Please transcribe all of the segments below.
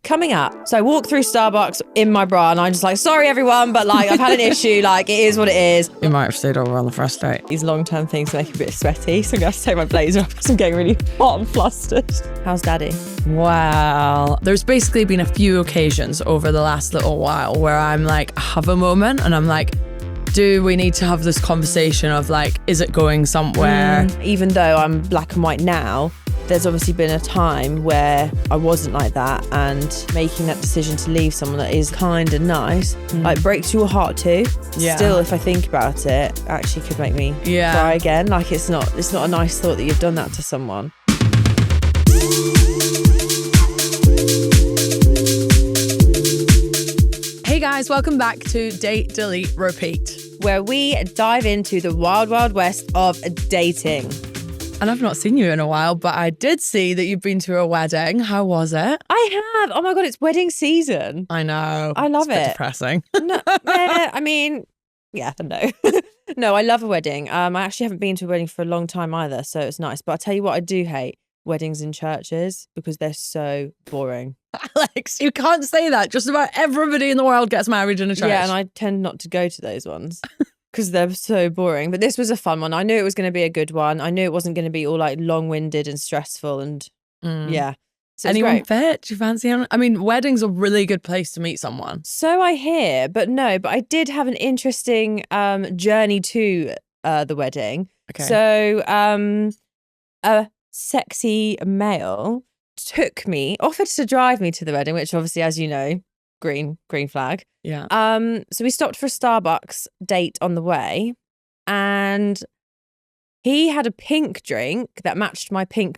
coming up. So I walk through Starbucks in my bra and I'm just like, sorry everyone, but like I've had an issue, like it is what it is. You might have stayed over on the first date. These long-term things make me a bit sweaty, so I'm going to have to take my blazer off because I'm getting really hot and flustered. How's daddy? Well, there's basically been a few occasions over the last little while where I'm like, I have a moment and I'm like, do we need to have this conversation of like, is it going somewhere? Even though I'm black and white now, there's obviously been a time where I wasn't like that, and making that decision to leave someone that is kind and nice, like breaks your heart too. Yeah. Still, if I think about it, actually could make me cry again. Like it's not a nice thought that you've done that to someone. Hey guys, welcome back to Date, Delete, Repeat, where we dive into the wild, wild west of dating. And I've not seen you in a while, but I did see that you've been to a wedding. How was it? I have. Oh my God, it's wedding season. I know. I love it's a bit it. Depressing. No, I mean, yeah, no. No, I love a wedding. I actually haven't been to a wedding for a long time either, so it's nice. But I'll tell you what I do hate, weddings in churches, because they're so boring. Alex, you can't say that. Just about everybody in the world gets married in a church. Yeah, and I tend not to go to those ones. Because they're so boring. But this was a fun one. I knew it was going to be a good one. I knew it wasn't going to be all like long-winded and stressful and yeah. So anyone fit? Do you fancy him? I mean, wedding's a really good place to meet someone. So I hear, but no. But I did have an interesting journey to the wedding. Okay. So a sexy male offered to drive me to the wedding, which obviously, as you know, green flag. Yeah. So we stopped for a Starbucks date on the way, and he had a pink drink that matched my pink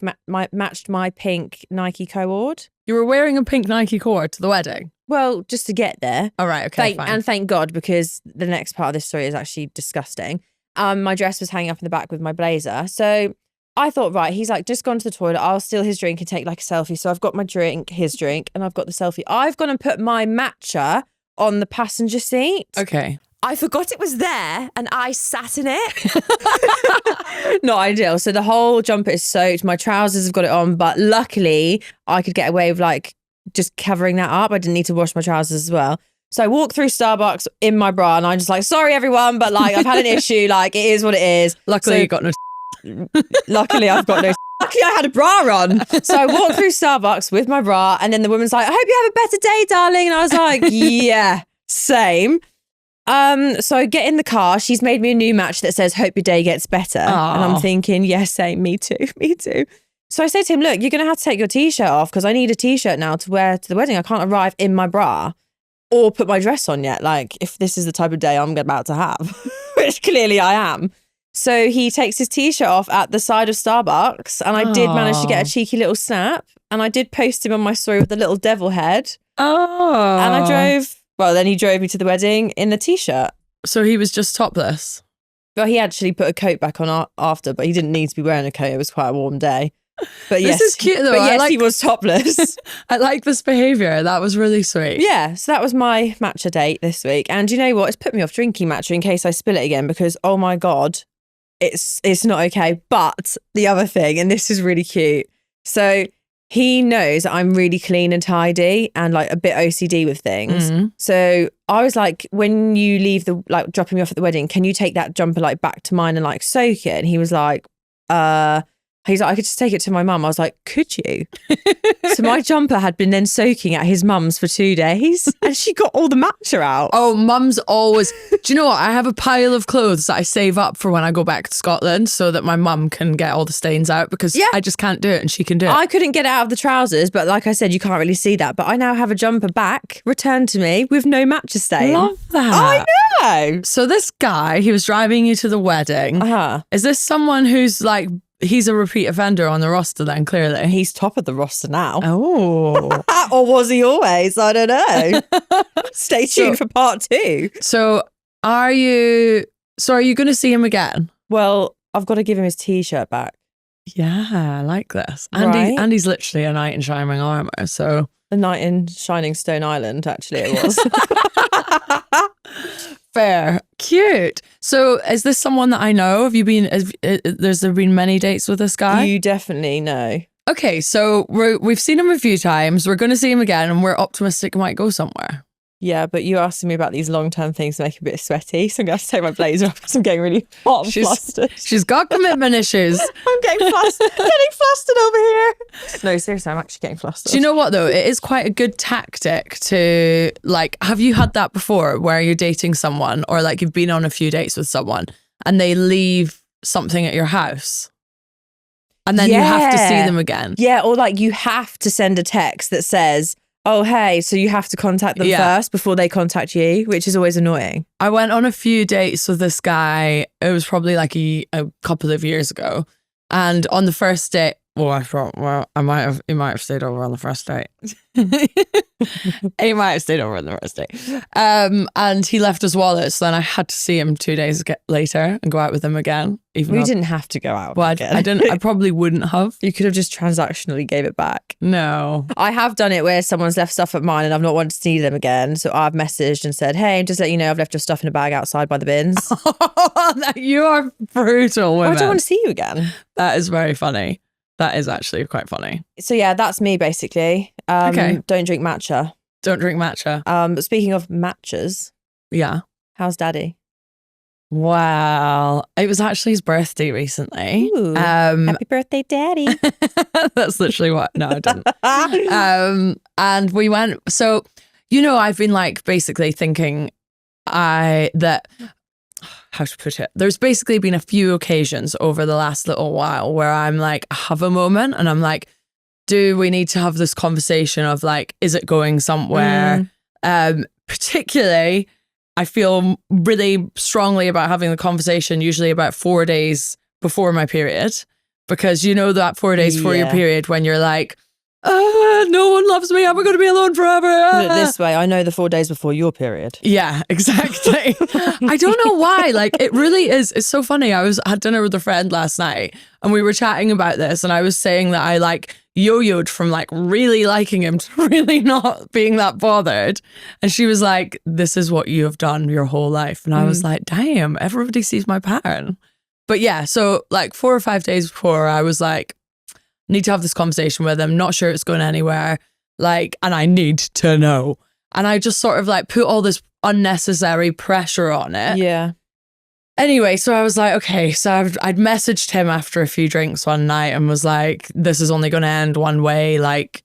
Nike cord. You were wearing a pink Nike cord to the wedding? Well, just to get there. All right, okay, fine. And thank God, because the next part of this story is actually disgusting. My dress was hanging up in the back with my blazer. So I thought, right, he's like, just gone to the toilet. I'll steal his drink and take like a selfie. So I've got my drink, his drink, and I've got the selfie. I've gone and put my matcha on the passenger seat. Okay. I forgot it was there and I sat in it. Not ideal. So the whole jumper is soaked. My trousers have got it on, but luckily I could get away with like just covering that up. I didn't need to wash my trousers as well. So I walk through Starbucks in my bra and I'm just like, sorry everyone, but like I've had an issue. Like it is what it is. Luckily you got no Luckily I've got no Luckily I had a bra on. So I walked through Starbucks with my bra, and then the woman's like, I hope you have a better day, darling. And I was like, yeah, same. So I get in the car. She's made me a new match that says, hope your day gets better. Aww. And I'm thinking, yes, same, me too. So I say to him, look, you're going to have to take your t-shirt off because I need a t-shirt now to wear to the wedding. I can't arrive in my bra or put my dress on yet. Like if this is the type of day I'm about to have, which clearly I am. So he takes his t-shirt off at the side of Starbucks, and I did manage to get a cheeky little snap, and I did post him on my story with a little devil head. Oh. And then he drove me to the wedding in the t-shirt. So he was just topless? Well, he actually put a coat back on after, but he didn't need to be wearing a coat. It was quite a warm day. But yes, this is cute though. But yes, he was topless. I like this behaviour. That was really sweet. Yeah, so that was my matcha date this week. And you know what? It's put me off drinking matcha in case I spill it again, because oh my God, it's not okay. But the other thing, and this is really cute. So he knows I'm really clean and tidy and like a bit OCD with things. Mm-hmm. So I was like, when you leave dropping me off at the wedding, can you take that jumper like back to mine and like soak it? And he was like, he's like, I could just take it to my mum. I was like, could you? So my jumper had been then soaking at his mum's for 2 days, and she got all the matcha out. Oh, mum's always... Do you know what? I have a pile of clothes that I save up for when I go back to Scotland so that my mum can get all the stains out, because I just can't do it and she can do it. I couldn't get it out of the trousers, but like I said, you can't really see that. But I now have a jumper back returned to me with no matcha stain. Love that. I know. So this guy, he was driving you to the wedding. Is this someone who's like... He's a repeat offender on the roster then, clearly. He's top of the roster now. Oh. Or was he always? I don't know. Stay tuned for part 2. So are you going to see him again? Well, I've got to give him his t-shirt back. Yeah, I like this. Right? And he's literally a knight in shining armour, so... A night in Shining Stone Island, actually, it was. Fair. Cute. So is this someone that I know? Have you been, there's there been many dates with this guy? You definitely know. Okay, so we've seen him a few times. We're going to see him again, and we're optimistic he might go somewhere. Yeah, but you asking me about these long-term things make me a bit sweaty, so I'm going to have to take my blazer off because I'm getting really hot and flustered. She's got commitment issues. I'm getting flustered over here. No, seriously, I'm actually getting flustered. Do you know what, though? It is quite a good tactic to, like, have you had that before where you're dating someone or, like, you've been on a few dates with someone and they leave something at your house? And then you have to see them again. Yeah, or, like, you have to send a text that says, oh, hey, so you have to contact them first before they contact you, which is always annoying. I went on a few dates with this guy. It was probably like a couple of years ago. And on the first date, I thought, he might have stayed over on the first date. He might have stayed over on the first date. And he left his wallet, so then I had to see him 2 days later and go out with him again. Even we didn't have to go out again. I probably wouldn't have. You could have just transactionally gave it back. No. I have done it where someone's left stuff at mine and I've not wanted to see them again. So I've messaged and said, hey, just let you know I've left your stuff in a bag outside by the bins. You are brutal, women. I don't want to see you again. That is very funny. That is actually quite funny. So yeah, that's me basically. Okay. Don't drink matcha. Don't drink matcha. But speaking of matchas. Yeah. How's Daddy? Wow. It was actually his birthday recently. Ooh, happy birthday, Daddy. That's literally what. No, I didn't. And we went. So, I've been like basically thinking how to put it. There's basically been a few occasions over the last little while where I'm like, I have a moment and I'm like, do we need to have this conversation of like, is it going somewhere? Particularly, I feel really strongly about having the conversation usually about 4 days before my period, because that 4 days before your period when you're like, no one loves me, I'm going to be alone forever. Put it this way, I know the 4 days before your period. Yeah, exactly. I don't know why. Like, it really is. It's so funny. I had dinner with a friend last night and we were chatting about this, and I was saying that I like yo-yoed from like really liking him to really not being that bothered. And she was like, this is what you have done your whole life. And I was like, damn, everybody sees my pattern. But yeah, so like 4 or 5 days before, I was like, need to have this conversation with him, not sure it's going anywhere, like, and I need to know. And I just sort of like put all this unnecessary pressure on it. Yeah. Anyway, so I was like, okay, so I'd messaged him after a few drinks one night and was like, this is only going to end one way. Like,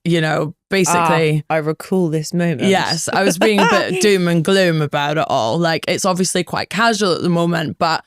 basically. I recall this moment. Yes, I was being a bit doom and gloom about it all. Like, it's obviously quite casual at the moment, but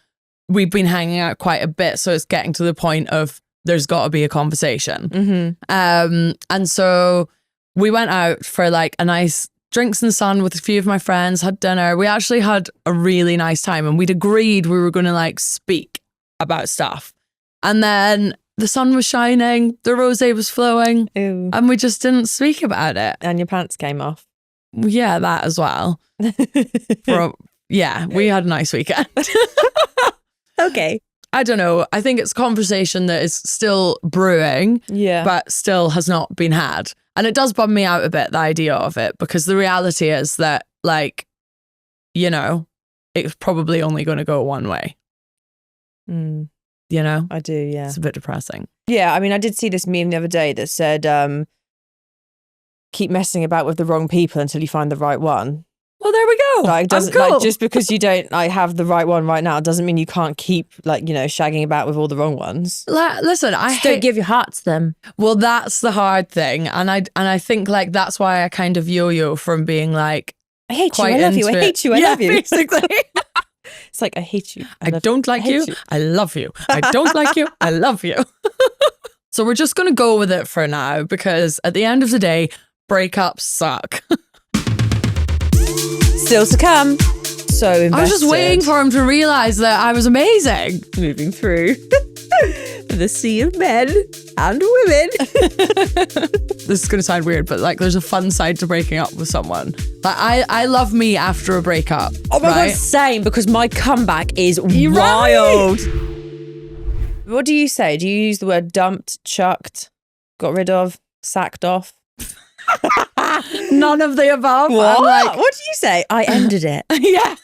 we've been hanging out quite a bit. So it's getting to the point of there's got to be a conversation. Mm-hmm. And so we went out for like a nice drinks in the sun with a few of my friends, had dinner. We actually had a really nice time and we'd agreed we were going to like speak about stuff. And then the sun was shining, the rosé was flowing, Ew. and we just didn't speak about it. And your pants came off. Yeah, that as well. We had a nice weekend. Okay. I don't know. I think it's a conversation that is still brewing, but still has not been had. And it does bum me out a bit, the idea of it, because the reality is that, like, it's probably only going to go one way. Mm. I do, yeah. It's a bit depressing. Yeah, I mean, I did see this meme the other day that said, keep messing about with the wrong people until you find the right one. Well, there we go. Like, I'm cool. like, just because you don't have the right one right now doesn't mean you can't keep shagging about with all the wrong ones. Listen, don't give your heart to them. Well, that's the hard thing, and I think like that's why I kind of yo-yo from being like, I hate you, I love you, I hate you, I love you. Basically. It's like, I hate you. I don't like you. I love you. I don't like you. I love you. So we're just going to go with it for now, because at the end of the day, breakups suck. Still to come. So invested. I was just waiting for him to realise that I was amazing. Moving through the sea of men and women. This is going to sound weird, but like there's a fun side to breaking up with someone. Like I love me after a breakup. Oh my God, same, because my comeback is wild. Right? What do you say? Do you use the word dumped, chucked, got rid of, sacked off? None of the above. What? What do you say? I ended it. Yeah.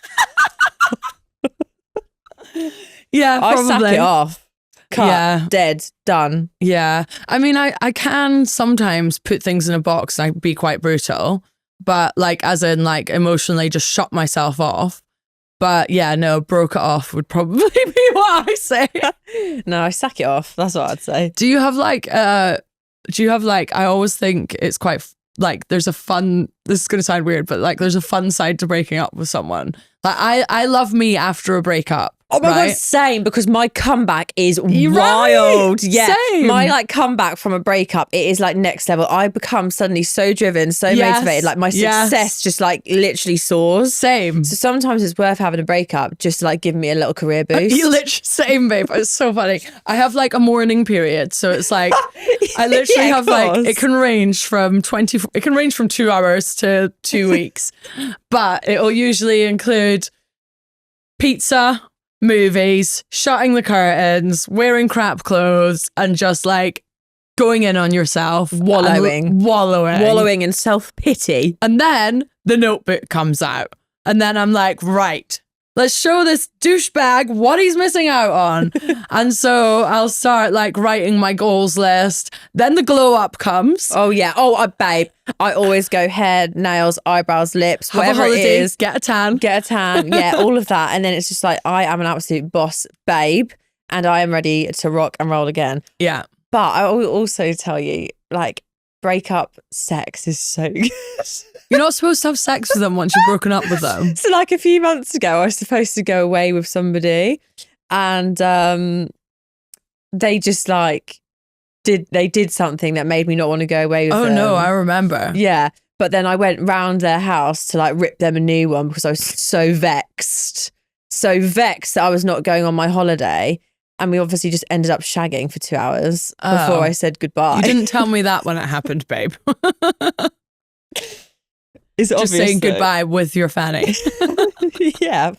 Yeah, I probably. sack it off. cut, Yeah. dead, done. Yeah. I mean, I can sometimes put things in a box and I'd be quite brutal, but like, as in like emotionally just shut myself off. But yeah, no, broke it off would probably be what I say. No, I sack it off. That's what I'd say. Do you have like, I always think it's quite like there's a fun, this is going to sound weird, but like there's a fun side to breaking up with someone. Like I love me after a breakup. Oh my right? God, same, because my comeback is You're wild. right. Yeah. Same. My like comeback from a breakup, it is like next level. I become suddenly so driven, so Yes. motivated. Like my success just like literally soars. Same. So sometimes it's worth having a breakup just to like give me a little career boost. You literally same, babe. It's so funny. I have like a mourning period, so it's like I literally Yeah, have of like course. it can range from 2 hours to 2 weeks, but it'll usually include pizza, movies, shutting the curtains, wearing crap clothes, and just like going in on yourself, Wallowing. wallowing, in self-pity. and then the notebook comes out, and then I'm like, right. Let's show this douchebag what he's missing out on. And so I'll start like writing my goals list. Then the glow up comes. Oh yeah. Oh, babe. I always go hair, nails, eyebrows, lips, Have whatever a holiday, it is. get a tan. Get a tan. Yeah, all of that. And then it's just like, I am an absolute boss babe and I am ready to rock and roll again. Yeah. But I will also tell you, like, breakup sex is so good. You're not supposed to have sex with them once you've broken up with them. So like a few months ago, I was supposed to go away with somebody and they just like did something that made me not want to go away with Oh them. no, I remember. Yeah. But then I went round their house to like rip them a new one because I was so vexed that I was not going on my holiday. And we obviously just ended up shagging for 2 hours before I said goodbye. You didn't tell me that when it happened, babe. It's Just saying goodbye with your fanny. Yeah.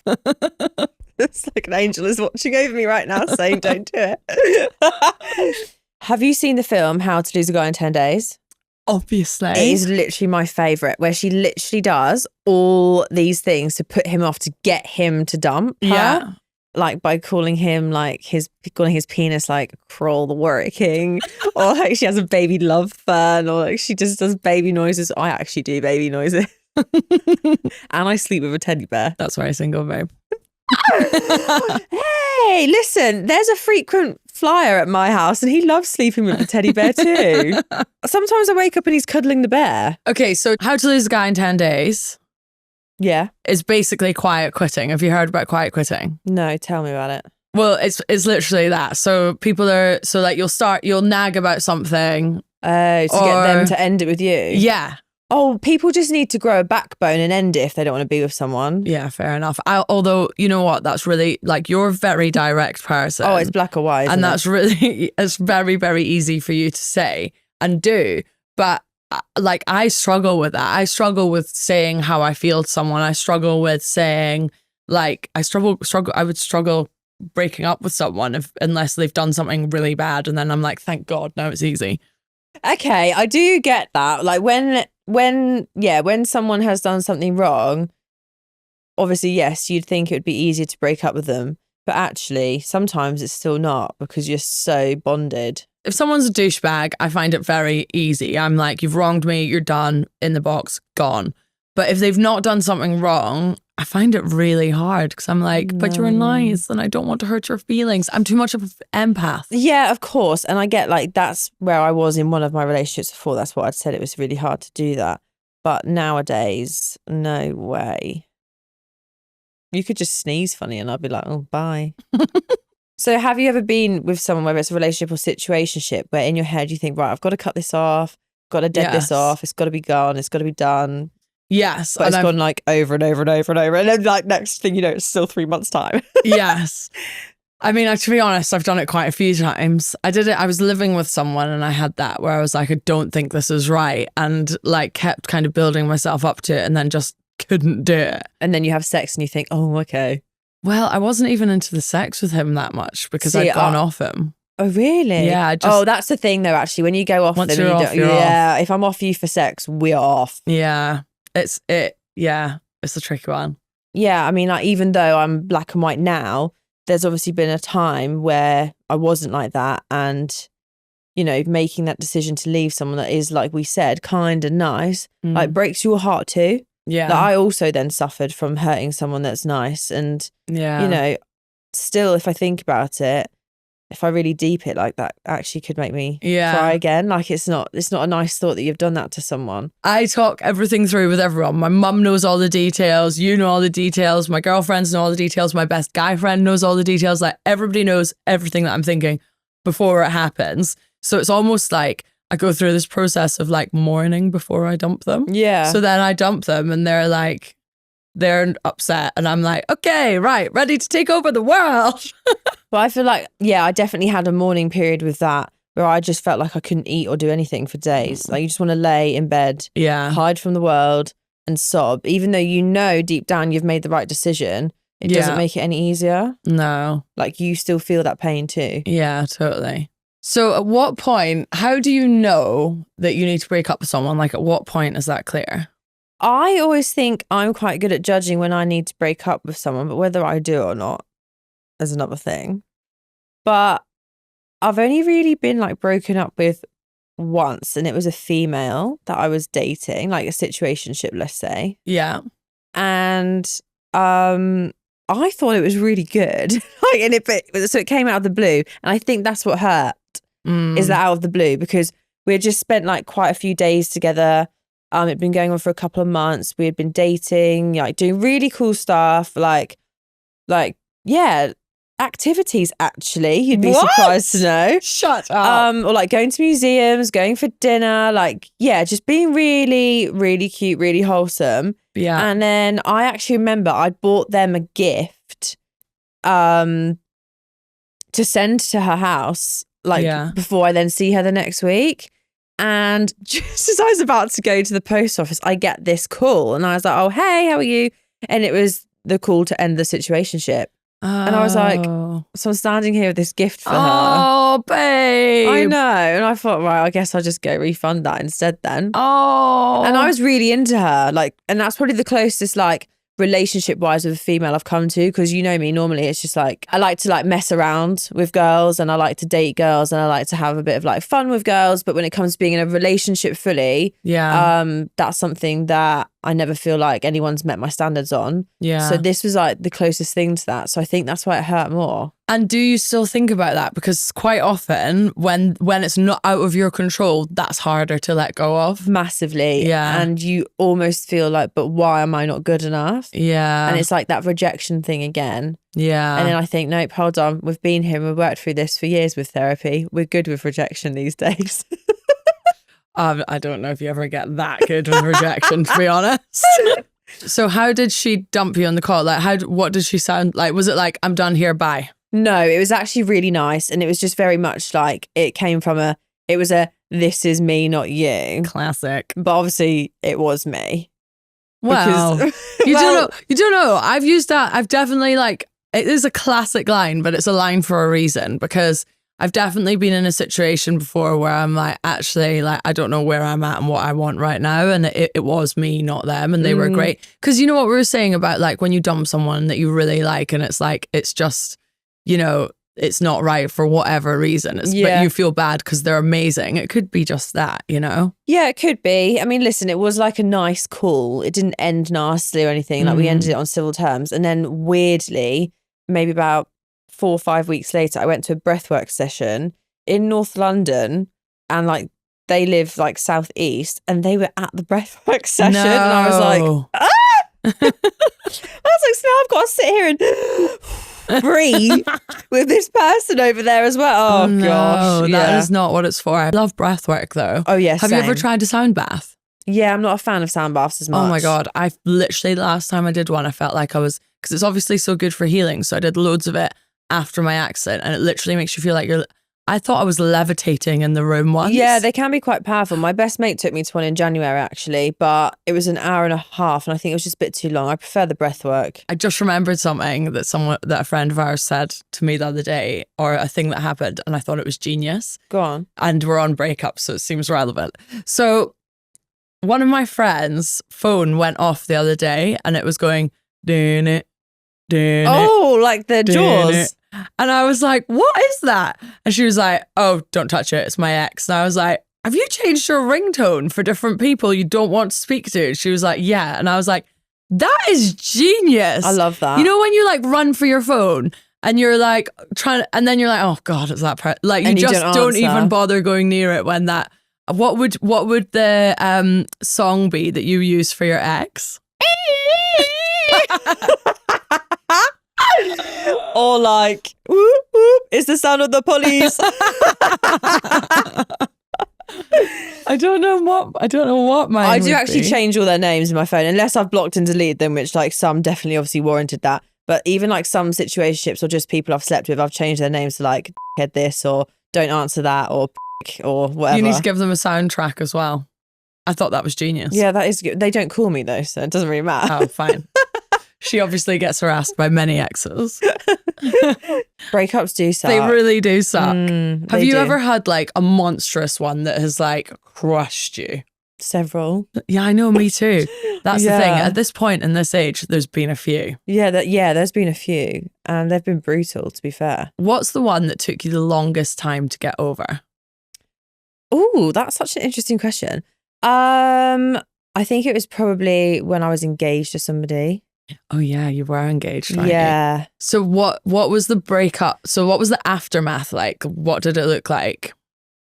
It's like an angel is watching over me right now saying don't do it. Have you seen the film How to Lose a Guy in 10 Days? Obviously. It is literally my favourite, where she literally does all these things to put him off, to get him to dump her. Yeah. Like by calling him like calling his penis like Crawl the Warrior King, or like she has a baby love fern, or like she just does baby noises. I actually do baby noises. And I sleep with a teddy bear. That's why I'm single, babe. Hey, listen, there's a frequent flyer at my house and he loves sleeping with the teddy bear too. Sometimes I wake up and he's cuddling the bear. Okay, so How to Lose a Guy in 10 Days Yeah. is basically quiet quitting. Have you heard about quiet quitting? No, tell me about it. Well, it's literally that. So you'll nag about something. Oh, to get them to end it with you? Yeah. Oh, people just need to grow a backbone and end it if they don't want to be with someone. Yeah, fair enough. Although, you know what? That's really, like, you're a very direct person. Oh, it's black or white. And that's really, it's very, very easy for you to say and do. But like, I struggle with that. I struggle with saying how I feel to someone. I struggle with saying, like, I would struggle breaking up with someone unless they've done something really bad. And then I'm like, thank God, now it's easy. Okay, I do get that. Like when someone has done something wrong, obviously, yes, you'd think it would be easier to break up with them. But actually, sometimes it's still not because you're so bonded. If someone's a douchebag, I find it very easy. I'm like, you've wronged me, you're done, in the box, gone. But if they've not done something wrong, I find it really hard because I'm like, but you're nice and I don't want to hurt your feelings. I'm too much of an empath. Yeah, of course. And I get like that's where I was in one of my relationships before. That's what I'd said. It was really hard to do that. But nowadays, no way. You could just sneeze funny and I'd be like, oh, bye. So have you ever been with someone, whether it's a relationship or situationship, where in your head you think, right, I've got to cut this off, got to dead this off, it's got to be gone, it's got to be done. Yes. But it's gone like over and over and over and over. And then like next thing you know, it's still 3 months' time. Yes. I mean, to be honest, I've done it quite a few times. I did it. I was living with someone and I had that where I was like, I don't think this is right. And like kept kind of building myself up to it and then just couldn't do it. And then you have sex and you think, oh, okay. Well, I wasn't even into the sex with him that much because I'd gone off him. Oh, really? Yeah. Oh, that's the thing though, actually. When you go off Once them, you're off, you're off. If I'm off you for sex, we're off. Yeah. It's a tricky one. Yeah, I mean, like, even though I'm black and white now, there's obviously been a time where I wasn't like that, and making that decision to leave someone that is, like we said, kind and nice, like breaks your heart too. Yeah. Like, I also then suffered from hurting someone that's nice, and still, if I think about it, if I really deep it, like, that actually could make me cry again. Like, it's not a nice thought that you've done that to someone. I talk everything through with everyone. My mum knows all the details. You know all the details. My girlfriends know all the details. My best guy friend knows all the details. Like, everybody knows everything that I'm thinking before it happens. So it's almost like I go through this process of like mourning before I dump them. Yeah. So then I dump them and they're upset, and I'm like, okay, right, ready to take over the world. But I feel like, I definitely had a mourning period with that, where I just felt like I couldn't eat or do anything for days. Like, you just want to lay in bed, hide from the world and sob, even though deep down you've made the right decision. It doesn't make it any easier. No. Like, you still feel that pain too. Yeah, totally. So at what point, how do you know that you need to break up with someone? Like, at what point is that clear? I always think I'm quite good at judging when I need to break up with someone, but whether I do or not is another thing. But I've only really been like broken up with once, and it was a female that I was dating, like a situationship, let's say. Yeah. And I thought it was really good. So it came out of the blue, and I think that's what hurt. Is that out of the blue, because we had just spent like quite a few days together. It'd been going on for a couple of months. We had been dating, like doing really cool stuff, like activities. Actually, you'd be surprised to know. Shut up. Or like going to museums, going for dinner, just being really, really cute, really wholesome. Yeah. And then I actually remember I bought them a gift, to send to her house. Before I then see her the next week. And just as I was about to go to the post office, I get this call, and I was like, oh, hey, how are you? And it was the call to end the situationship. And I was like, so I'm standing here with this gift for her. Oh, babe. I know. And I thought, right, I guess I'll just go refund that instead then. Oh. And I was really into her. And that's probably the closest, relationship wise with a female I've come to, because me, normally it's just I like to mess around with girls, and I like to date girls, and I like to have a bit of fun with girls, but when it comes to being in a relationship fully, that's something that I never feel like anyone's met my standards on. So this was the closest thing to that, so I think that's why it hurt more. And do you still think about that? Because quite often when it's not out of your control, that's harder to let go of. Massively. Yeah. And you almost feel but why am I not good enough? Yeah. And it's that rejection thing again. Yeah. And then I think, nope, hold on. We've been here and we've worked through this for years with therapy. We're good with rejection these days. I don't know if you ever get that good with rejection, to be honest. So how did she dump you on the call? What did she sound like? Was it I'm done here, bye? No, it was actually really nice. And it was just very much it came from this is me, not you. Classic. But obviously it was me. Well, you don't know. I've used that. I've definitely it is a classic line, but it's a line for a reason, because I've definitely been in a situation before where I'm actually, I don't know where I'm at and what I want right now. And it was me, not them. And they were great. Because you know what we were saying about when you dump someone that you really like, and it's just, it's not right for whatever reason. But you feel bad because they're amazing. It could be just that, Yeah, it could be. I mean, listen, it was a nice call. It didn't end nastily or anything. We ended it on civil terms. And then weirdly, maybe about 4 or 5 weeks later, I went to a breathwork session in North London, and they live southeast, and they were at the breathwork session. No. And I was ah! I was so now I've got to sit here and breathe with this person over there as well. Oh, no, gosh. That is not what it's for. I love breathwork though. Oh, yes. Have you ever tried a sound bath? Yeah, I'm not a fan of sound baths as much. Oh my God. I literally, the last time I did one, I felt like I was, because it's obviously so good for healing. So I did loads of it after my accident, and it literally makes you feel like I thought I was levitating in the room once. Yeah, they can be quite powerful. My best mate took me to one in January actually, but it was an hour and a half, and I think it was just a bit too long. I prefer the breath work. I just remembered something that a friend of ours said to me the other day, or a thing that happened, and I thought it was genius. Go on. And we're on Breakups, so it seems relevant. So one of my friends' phone went off the other day, and it was going, doing it. Oh, like the Jaws. And I was like, what is that? And she was like, oh, don't touch it. It's my ex. And I was like, have you changed your ringtone for different people you don't want to speak to? And she was like, yeah. And I was like, that is genius. I love that. You know, when you like run for your phone and you're like and then you're like, oh God, it's that part. Like you just don't even bother going near it when that. What would the song be that you use for your ex? Or like, whoop, whoop, it's the sound of the police. I don't know what mine I do would actually be. change all their names in my phone, unless I've blocked and deleted them, which like some definitely obviously warranted that. But even like some situationships or just people I've slept with, I've changed their names to like head this or don't answer that or whatever. You need to give them a soundtrack as well. I thought that was genius. Yeah, that is good. They don't call me though, so it doesn't really matter. Oh, fine. She obviously gets harassed by many exes. Breakups do suck. They really do suck. Have you do. ever had like a monstrous one that has like crushed you? Several. Yeah, I know, me too. That's the thing. Yeah. At this point in this age, there's been a few. Yeah, there's been a few and they've been brutal, to be fair. What's the one that took you the longest time to get over? Oh, that's such an interesting question. I think it was probably when I was engaged to somebody. Oh yeah, you were engaged, right? Yeah. So what was the breakup? So what was the aftermath like? What did it look like?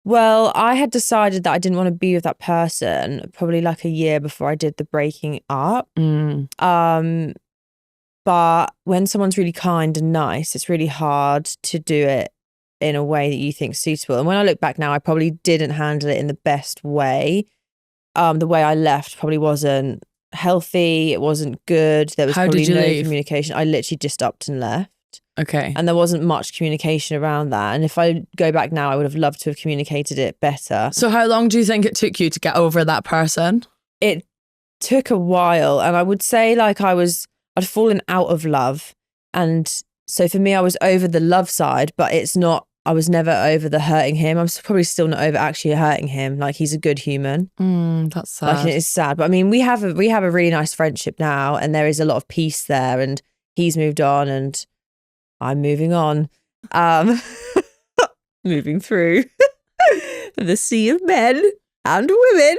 Well, I had decided that I didn't want to be with that person probably like a year before I did the breaking up. But when someone's really kind and nice, it's really hard to do it in a way that you think suitable. And when I look back now, I probably didn't handle it in the best way. The way I left probably wasn't healthy. It wasn't good. There was probably no communication. I literally just upped and left. Okay. And there wasn't much communication around that. And if I go back now, I would have loved to have communicated it better. So how long do you think it took you to get over that person? It took a while. And I would say like I'd fallen out of love. And so for me, I was over the love side, but I was never over the hurting him. I'm probably still not over actually hurting him. Like he's a good human. That's sad. Like it is sad. But I mean, we have a really nice friendship now and there is a lot of peace there and he's moved on and I'm moving on. Moving through the sea of men and women.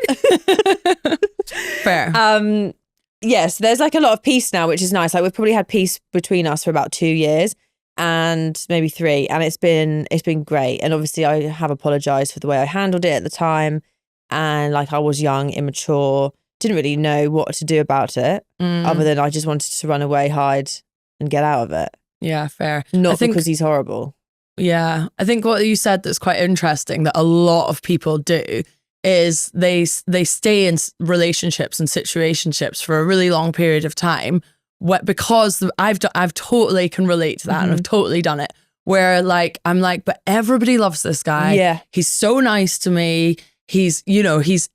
Fair. Yes, there's like a lot of peace now, which is nice. Like we've probably had peace between us for about 2 years. And maybe 3, and it's been great. And obviously I have apologized for the way I handled it at the time, and like I was young, immature, didn't really know what to do about it other than I just wanted to run away, hide and get out of it. Yeah, fair. Not because he's horrible. Yeah, I think what you said that's quite interesting that a lot of people do is they stay in relationships and situationships for a really long period of time. Because I've totally can relate to that and I've totally done it where like I'm like, but everybody loves this guy. Yeah. He's so nice to me. He's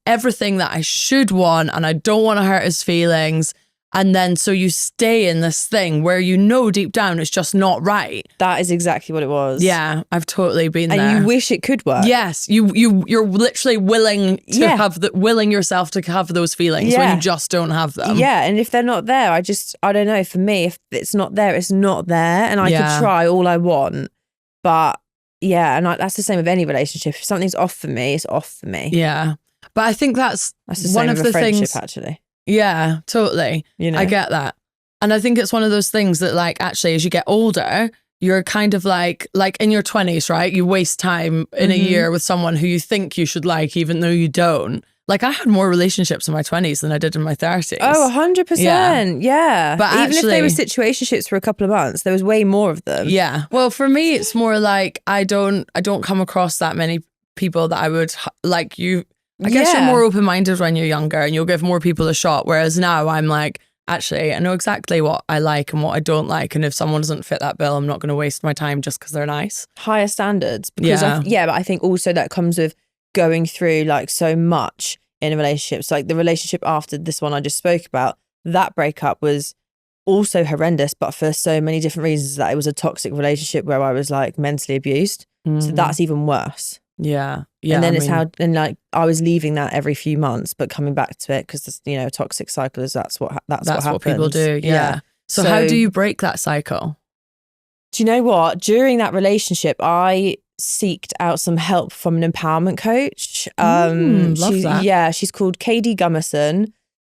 everything that I should want and I don't want to hurt his feelings. And then so you stay in this thing where deep down it's just not right. That is exactly what it was. Yeah, I've totally been there. And you wish it could work. Yes, you're literally willing to willing yourself to have those feelings when you just don't have them. Yeah, and if they're not there, I don't know. For me, if it's not there, it's not there, and I could try all I want, but yeah, and that's the same with any relationship. If something's off for me, it's off for me. Yeah, but I think that's the same one of with the a friendship, things. Actually. Yeah, totally. I get that. And I think it's one of those things that like actually as you get older, you're kind of like in your 20s, right? You waste time in a year with someone who you think you should like, even though you don't. Like I had more relationships in my 20s than I did in my 30s. Oh, 100%. Yeah. But even actually, if they were situationships for a couple of months, there was way more of them. Yeah. Well, for me, it's more like I don't come across that many people that I would like you. I guess you're more open-minded when you're younger and you'll give more people a shot. Whereas now I'm like, actually, I know exactly what I like and what I don't like. And if someone doesn't fit that bill, I'm not going to waste my time just because they're nice. Higher standards. Because but I think also that comes with going through like so much in a relationship. So like the relationship after this one I just spoke about, that breakup was also horrendous, but for so many different reasons that it was a toxic relationship where I was like mentally abused. So that's even worse. Yeah. And then like I was leaving that every few months, but coming back to it because a toxic cycle is that's what happens. What people do. Yeah. So how do you break that cycle? Do you know what? During that relationship, I seeked out some help from an empowerment coach. Love that. Yeah, she's called KD Gummerson,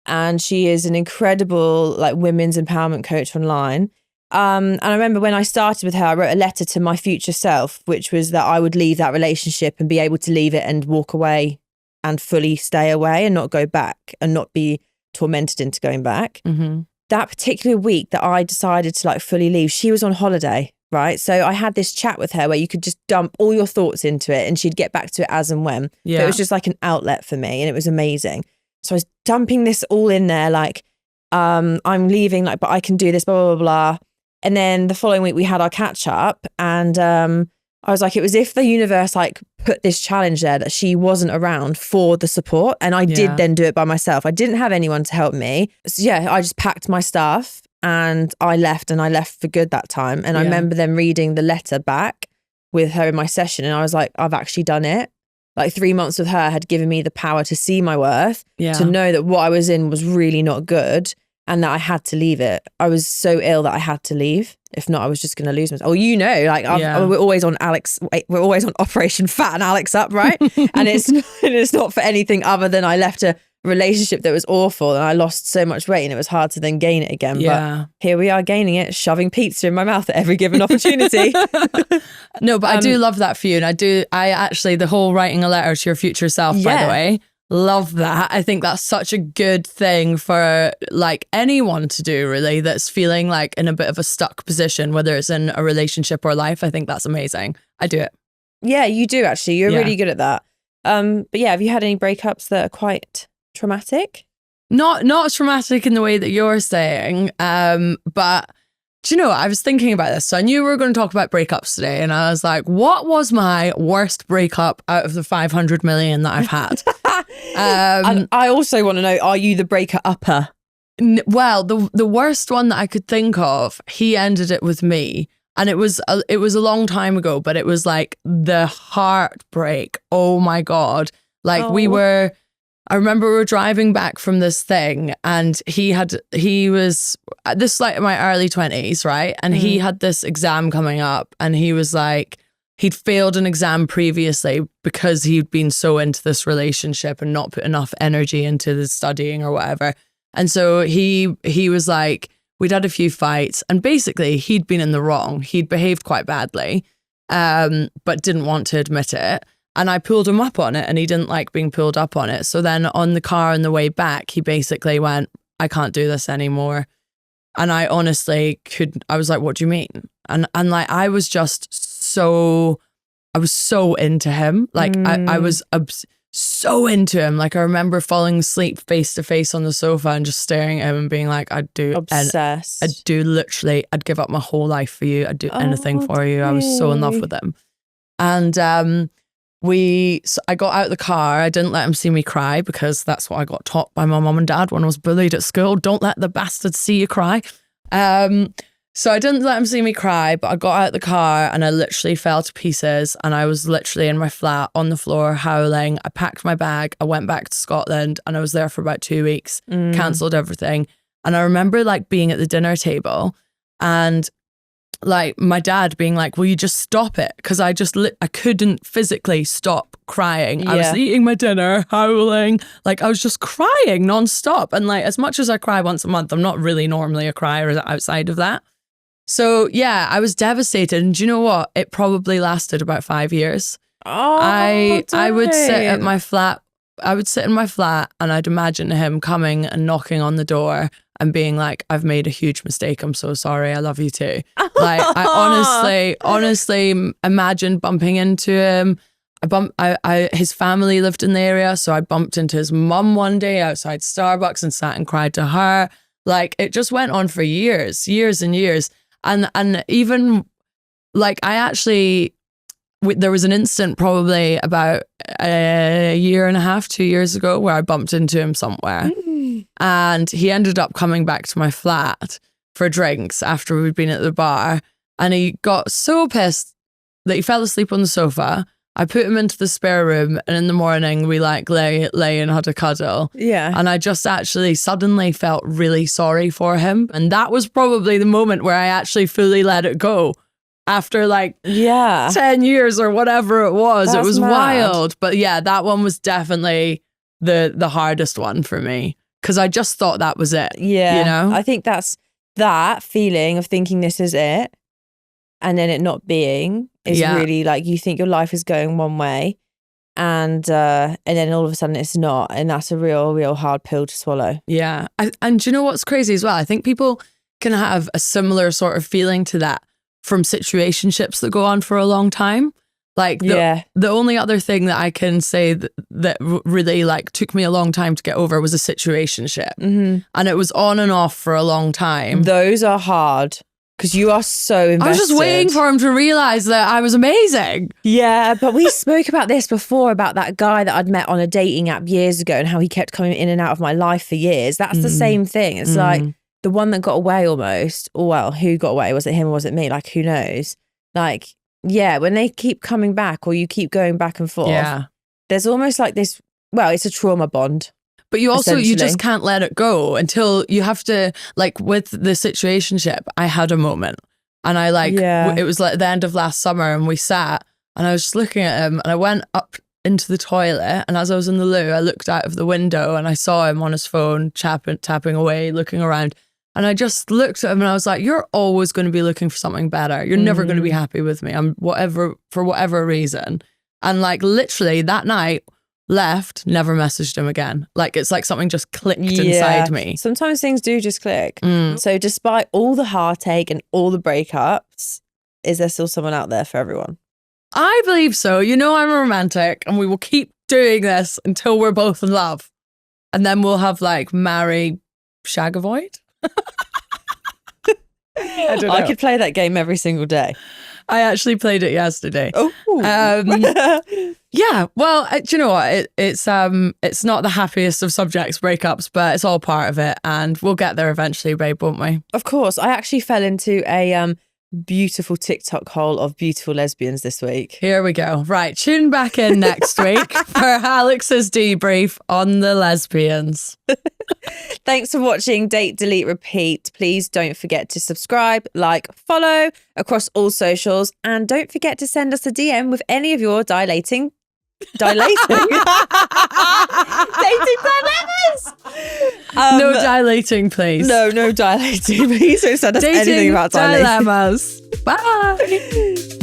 and she is an incredible like women's empowerment coach online. And I remember when I started with her, I wrote a letter to my future self, which was that I would leave that relationship and be able to leave it and walk away and fully stay away and not go back and not be tormented into going back. Mm-hmm. That particular week that I decided to like fully leave, she was on holiday, right? So I had this chat with her where you could just dump all your thoughts into it and she'd get back to it as and when. Yeah. But it was just like an outlet for me and it was amazing. So I was dumping this all in there like, I'm leaving, like, but I can do this, blah, blah, blah, blah. And then the following week we had our catch up and I was like, it was if the universe like put this challenge there that she wasn't around for the support. And I did then do it by myself. I didn't have anyone to help me. So yeah, I just packed my stuff and I left for good that time. And I remember them reading the letter back with her in my session. And I was like, I've actually done it. Like 3 months with her had given me the power to see my worth, to know that what I was in was really not good. And that I had to leave it. I was so ill that I had to leave. If not, I was just going to lose myself. Oh, you know, like we're always on we're always on Operation Fatten Alex Up, right? And it's not for anything other than I left a relationship that was awful and I lost so much weight and it was hard to then gain it again. But here we are gaining it, shoving pizza in my mouth at every given opportunity. No, but I do love that for you. And I actually, the whole writing a letter to your future self, by the way, love that. I think that's such a good thing for like anyone to do really that's feeling like in a bit of a stuck position, whether it's in a relationship or life. I think that's amazing. I do it. Yeah, you do actually. You're really good at that. But yeah, have you had any breakups that are quite traumatic? Not traumatic in the way that you're saying, but do you know, I was thinking about this. So I knew we were going to talk about breakups today. And I was like, what was my worst breakup out of the 500 million that I've had? And I also want to know, are you the breaker upper? Well, the worst one that I could think of, he ended it with me. And it was a long time ago, but it was like the heartbreak. Oh my God. Like I remember we were driving back from this thing and he was this like in my early 20s, right? And he had this exam coming up and he was like, he'd failed an exam previously because he'd been so into this relationship and not put enough energy into the studying or whatever. And so he was like, we'd had a few fights and basically he'd been in the wrong. He'd behaved quite badly, but didn't want to admit it. And I pulled him up on it and he didn't like being pulled up on it. So then on the car on the way back, he basically went, I can't do this anymore. And I honestly I was like, what do you mean? And like, I was so into him. Like I was so into him. Like I remember falling asleep face to face on the sofa and just staring at him and being like, I'd give up my whole life for you. I'd do anything for you. I was so in love with him. And I got out of the car. I didn't let him see me cry because that's what I got taught by my mum and dad when I was bullied at school. Don't let the bastards see you cry. So I didn't let him see me cry, but I got out of the car and I literally fell to pieces and I was literally in my flat on the floor howling. I packed my bag. I went back to Scotland and I was there for about 2 weeks, cancelled everything. And I remember like being at the dinner table and like my dad being like, will you just stop it? Because I couldn't physically stop crying. I was eating my dinner, howling. Like I was just crying nonstop. And like as much as I cry once a month, I'm not really normally a crier outside of that. So yeah, I was devastated. And do you know what? It probably lasted about 5 years. I would sit at my flat. I would sit in my flat and I'd imagine him coming and knocking on the door and being like, I've made a huge mistake. I'm so sorry. I love you too. Like I honestly imagine bumping into him. His family lived in the area. So I bumped into his mum one day outside Starbucks and sat and cried to her. Like it just went on for years and years. And even like there was an instant probably about a year and a half, 2 years ago where I bumped into him somewhere. And he ended up coming back to my flat for drinks after we'd been at the bar. And he got so pissed that he fell asleep on the sofa. I put him into the spare room and in the morning we like lay and had a cuddle. Yeah. And I just actually suddenly felt really sorry for him. And that was probably the moment where I actually fully let it go. after like Yeah. 10 years or whatever it was. It That's was mad. wild. But yeah, that one was definitely the hardest one for me because I just thought that was it. Yeah. You know? I think that's that feeling of thinking this is it and then it not being is really like you think your life is going one way and then all of a sudden it's not. And that's a real hard pill to swallow. Yeah. And do you know what's crazy as well? I think people can have a similar sort of feeling to that from situationships that go on for a long time. Like the only other thing that I can say that really like took me a long time to get over was a situationship. Mm-hmm. And it was on and off for a long time. Those are hard because you are so invested. I was just waiting for him to realize that I was amazing. Yeah, but we spoke about this before, about that guy that I'd met on a dating app years ago and how he kept coming in and out of my life for years. That's the same thing. It's like the one that got away almost, or well, who got away? Was it him or was it me? Like, who knows? Like, yeah, when they keep coming back or you keep going back and forth, there's almost like this, well, it's a trauma bond. But you also, you just can't let it go until you have to, like with the situationship, I had a moment and I like, it was like the end of last summer and we sat and I was just looking at him and I went up into the toilet and as I was in the loo, I looked out of the window and I saw him on his phone, tapping away, looking around. And I just looked at him and I was like, you're always going to be looking for something better. You're never going to be happy with me. For whatever reason. And like literally that night, left, never messaged him again. Like it's like something just clicked inside me. Sometimes things do just click. So despite all the heartache and all the breakups, is there still someone out there for everyone? I believe so. You know I'm a romantic and we will keep doing this until we're both in love. And then we'll have like marry, shag, avoid. I don't know. I could play that game every single day. I actually played it yesterday. Oh, yeah. Well, do you know what? It's not the happiest of subjects, breakups, but it's all part of it, and we'll get there eventually, babe, won't we? Of course. I actually fell into a beautiful TikTok hole of beautiful lesbians this week. Here we go. Right, tune back in next week for Alex's debrief on the lesbians. Thanks for watching Date, Delete, Repeat. Please don't forget to subscribe, like, follow across all socials, and don't forget to send us a DM with any of your dating dilemmas. No dilating, please. No dilating. Please don't send us anything about dilemmas. Bye.